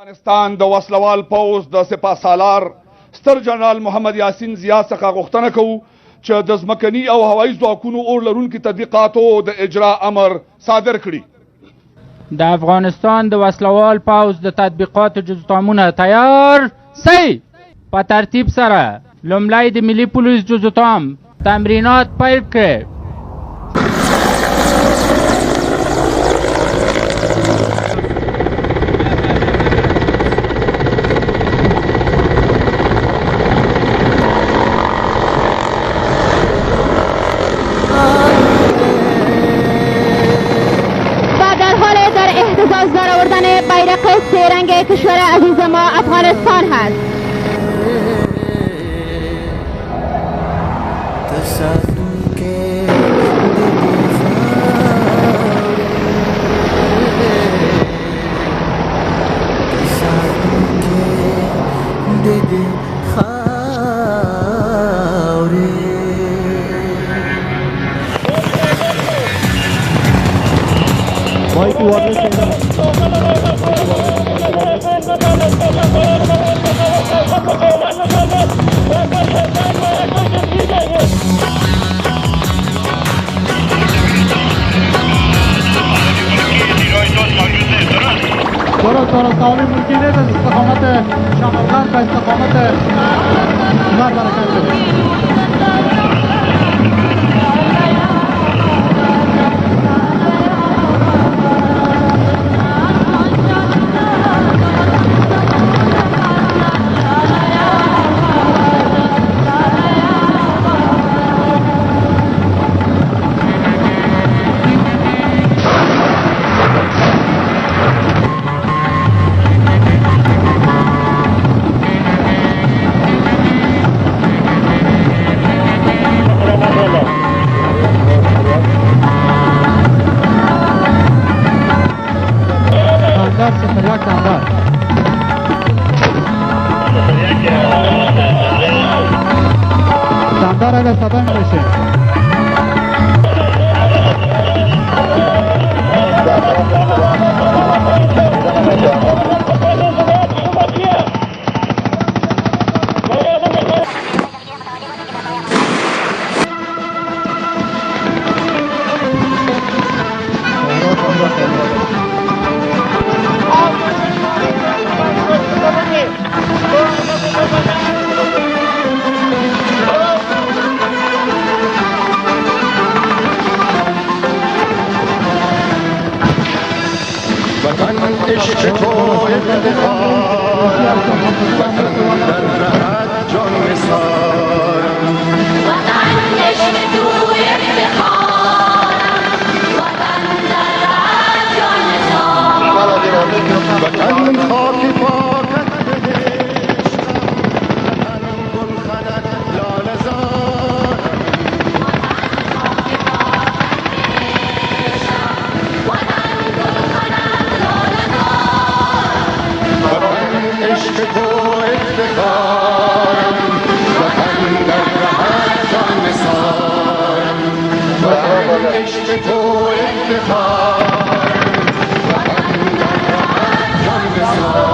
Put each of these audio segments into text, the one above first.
افغانستان د وسلوال پوز د سپاه سالار ستر جنرال محمد یاسین ضیا څخه غوښتنه کوو چې د ځمکني او هوایي ځواکونو اور لرونکي تطبیقاتو د اجرا امر صادر کړي. د افغانستان د وسلوال پوز د تطبیقاتو جزتامونه تیار سي. په ترتیب سره لومړی د ملي پولیس جزتام تمرینات پیل کړي. بیرق سه رنگ کشور عزیز ما افغانستان هست. درست تعالی ملکی نیست از استقامت شمالغرب و استقامت مرد حرکت شده. شاندار اگر صدا میشه. عشق تو افتخار وطن در رهت جان نثارم وطن عشق تو افتخار وطن در رهت جان نثارم وطن خاک پاکت بهشتم وطن گلخنت لاله زارم عشق تو افتخارم وطن در رهت جان نثارم وطن عشق تو افتخارم وطن در رهت جان نثارم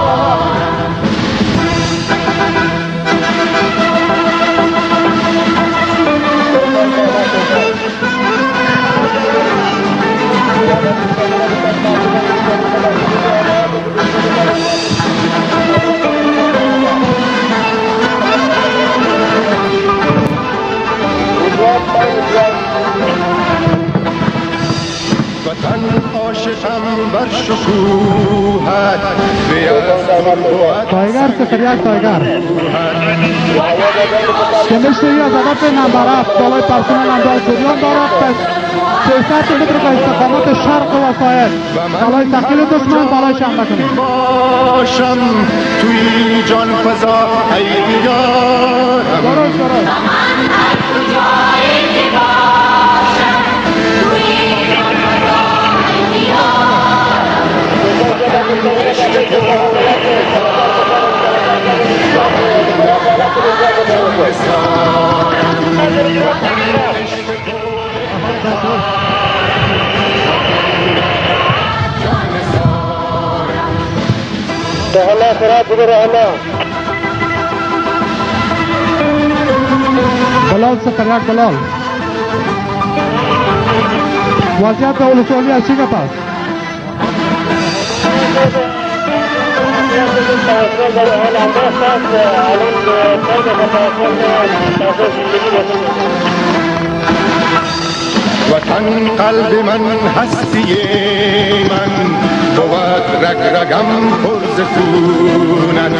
وطن عاشقم بر شکوهت تایگر سفریت تایگر که مشتری از هدف نمبر 7 بالای پرسنل انداز جریان دارد 300 متر به استقامت شرق و وسایل بالای تخیل دشمن بالای شنبه کنید باشم توی جان فضا ای دیارم درست Ojalá بلال 01 بلال وضعیت ولسوالی از چی گپ است؟ وطن قلب من هستی من بود رگ رگم پر ز خونت